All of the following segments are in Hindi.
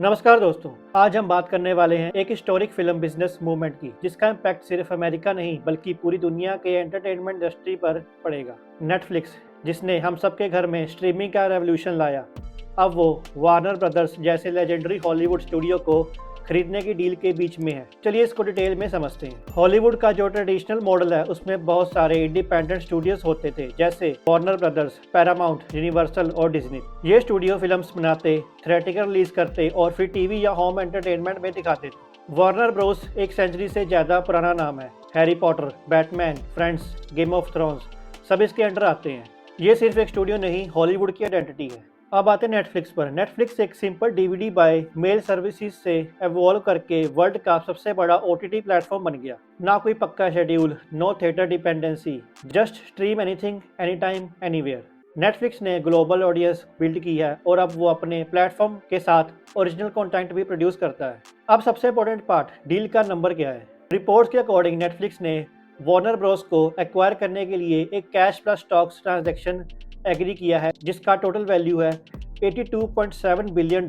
नमस्कार दोस्तों, आज हम बात करने वाले हैं एक हिस्टोरिक फिल्म बिजनेस मूवमेंट की, जिसका इम्पैक्ट सिर्फ अमेरिका नहीं बल्कि पूरी दुनिया के एंटरटेनमेंट इंडस्ट्री पर पड़ेगा। नेटफ्लिक्स, जिसने हम सबके घर में स्ट्रीमिंग का रेवोल्यूशन लाया, अब वो वार्नर ब्रदर्स जैसे लेजेंडरी हॉलीवुड स्टूडियो को खरीदने की डील के बीच में है। चलिए इसको डिटेल में समझते हैं। हॉलीवुड का जो ट्रेडिशनल मॉडल है, उसमें बहुत सारे इंडिपेंडेंट स्टूडियोज होते थे, जैसे वार्नर ब्रदर्स, पैरामाउंट, यूनिवर्सल और डिज्नी। ये स्टूडियो फिल्म्स बनाते, थिएट्रिकल रिलीज करते और फिर टीवी या होम एंटरटेनमेंट में दिखाते थे। वार्नर ब्रोस एक सेंचुरी से ज्यादा पुराना नाम है। Harry Potter, Batman, friends, game of thrones सब इसके अंडर आते हैं। ये सिर्फ एक स्टूडियो नहीं, हॉलीवुड की आइडेंटिटी है। अब आते हैं नेटफ्लिक्स पर। नेटफ्लिक्स एक simple DVD by mail services से एवॉल्व करके वर्ल्ड का सबसे बड़ा ओटीटी प्लेटफॉर्म बन गया। ना कोई पक्का schedule, know theatre dependency, just stream anything, any time, anywhere. Netflix ने ग्लोबल ऑडियंस बिल्ड की है और अब वो अपने प्लेटफॉर्म के साथ ओरिजिनल कंटेंट भी प्रोड्यूस करता है। अब सबसे इंपॉर्टेंट पार्ट, डील का नंबर क्या है। रिपोर्ट्स के अकॉर्डिंग नेटफ्लिक्स ने वार्नर ब्रोस को एक्वायर करने के लिए एक cash plus stocks transaction agree किया है, जिसका टोटल वैल्यू है $82.7 बिलियन।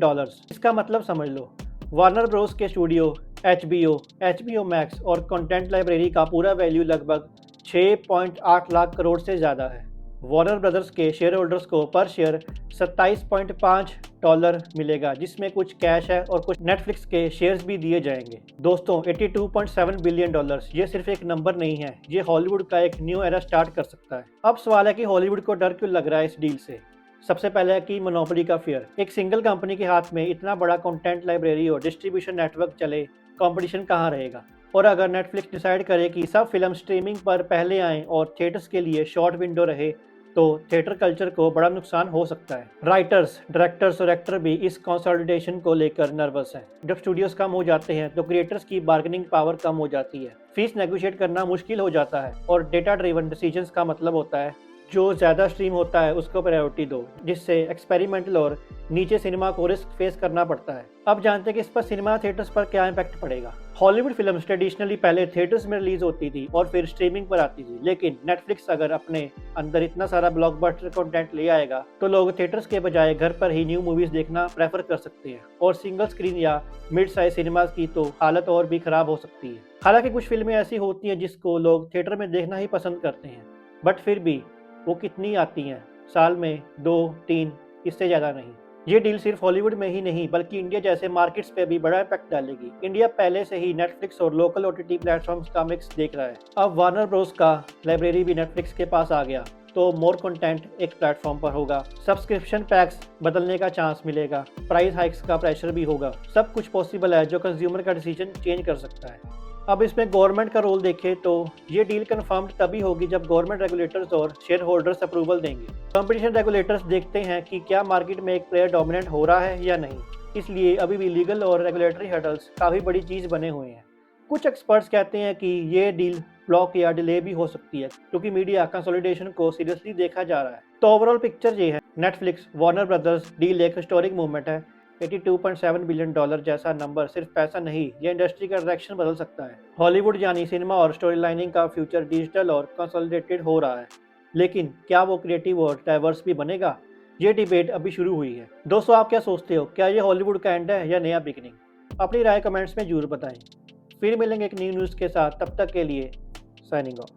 इसका मतलब समझ लो, वार्नर ब्रोस के स्टूडियो, HBO मैक्स और कंटेंट लाइब्रेरी का पूरा वैल्यू लगभग 6.8 लाख करोड़ से ज़्यादा है। वार्नर ब्रदर्स के शेयर होल्डर्स को पर शेयर $27.5 मिलेगा, जिसमें कुछ कैश है और कुछ नेटफ्लिक्स के शेयर्स भी दिए जाएंगे। दोस्तों, $82.7 बिलियन ये सिर्फ एक नंबर नहीं है, ये हॉलीवुड का एक न्यू एरा स्टार्ट कर सकता है। अब सवाल है कि हॉलीवुड को डर क्यों लग रहा है इस डील से। सबसे पहले है कि मोनोपोली का फियर। एक सिंगल कंपनी के हाथ में इतना बड़ा कंटेंट लाइब्रेरी और डिस्ट्रीब्यूशन नेटवर्क चले, कंपटीशन कहाँ रहेगा। और अगर नेटफ्लिक्स डिसाइड करे कि सब फिल्म स्ट्रीमिंग पर पहले आएँ और थिएटर्स के लिए शॉर्ट विंडो रहे, तो थिएटर कल्चर को बड़ा नुकसान हो सकता है। राइटर्स, डायरेक्टर्स और एक्टर भी इस कंसोलिडेशन को लेकर नर्वस हैं। जब स्टूडियोज कम हो जाते हैं तो क्रिएटर्स की बार्गेनिंग पावर कम हो जाती है, फीस नेगोशिएट करना मुश्किल हो जाता है और डेटा ड्रिवन डिसीजंस का मतलब होता है जो ज़्यादा स्ट्रीम होता है उसको प्रायोरिटी दो, जिससे एक्सपेरिमेंटल और नीचे सिनेमा को रिस्क फेस करना पड़ता है। अब जानते हैं कि इस पर सिनेमा थिएटर्स पर क्या इम्पैक्ट पड़ेगा। हॉलीवुड फिल्म्स ट्रेडिशनली पहले थिएटर्स में रिलीज होती थी और फिर स्ट्रीमिंग पर आती थी, लेकिन नेटफ्लिक्स अगर अपने अंदर इतना सारा ब्लॉकबस्टर कंटेंट ले आएगा तो लोग थिएटर्स के बजाय घर पर ही न्यू मूवीज देखना प्रेफर कर सकते हैं। और सिंगल स्क्रीन या मिड साइज सिनेमाज की तो हालत और भी खराब हो सकती है। हालांकि कुछ फिल्में ऐसी होती हैं जिसको लोग थिएटर में देखना ही पसंद करते हैं, बट फिर भी वो कितनी आती हैं, साल में 2-3, इससे ज़्यादा नहीं। ये डील सिर्फ हॉलीवुड में ही नहीं बल्कि इंडिया जैसे मार्केट्स पे भी बड़ा इम्पैक्ट डालेगी। इंडिया पहले से ही नेटफ्लिक्स और लोकल ओटीटी प्लेटफॉर्म्स का मिक्स देख रहा है। अब वार्नर ब्रोस का लाइब्रेरी भी नेटफ्लिक्स के पास आ गया, तो मोर कंटेंट एक प्लेटफॉर्म पर होगा, सब्सक्रिप्शन पैक्स बदलने का चांस मिलेगा, प्राइस हाइक्स का प्रेशर भी होगा। सब कुछ पॉसिबल है जो कंज्यूमर का डिसीजन चेंज कर सकता है। अब इसमें गवर्नमेंट का रोल देखें तो ये डील कंफर्म्ड तभी होगी जब गवर्नमेंट रेगुलेटर्स और शेयर होल्डर्स अप्रूवल देंगे। कंपटीशन रेगुलेटर्स देखते हैं कि क्या मार्केट में एक प्लेयर डोमिनेंट हो रहा है या नहीं, इसलिए अभी भी लीगल और रेगुलेटरी हर्डल्स काफ़ी बड़ी चीज़ बने हुए हैं। कुछ एक्सपर्ट्स कहते हैं कि ये डील ब्लॉक या डिले भी हो सकती है, क्योंकि मीडिया कंसोलिडेशन को सीरियसली देखा जा रहा है। तो ओवरऑल पिक्चर ये है, नेटफ्लिक्स वार्नर ब्रदर्स डील एक हिस्टोरिक मूवमेंट है। $82.7 बिलियन जैसा नंबर सिर्फ पैसा नहीं, ये इंडस्ट्री का डायरेक्शन बदल सकता है। हॉलीवुड यानी सिनेमा और स्टोरी लाइनिंग का फ्यूचर डिजिटल और कंसोलिडेटेड हो रहा है, लेकिन क्या वो क्रिएटिव और डाइवर्स भी बनेगा, ये डिबेट अभी शुरू हुई है। दोस्तों, आप क्या सोचते हो, क्या ये हॉलीवुड का एंड है या नया बिगनिंग? अपनी राय कमेंट्स में जरूर बताएं। फिर मिलेंगे एक न्यू न्यूज़ के साथ, तब तक के लिए साइनिंग ऑफ।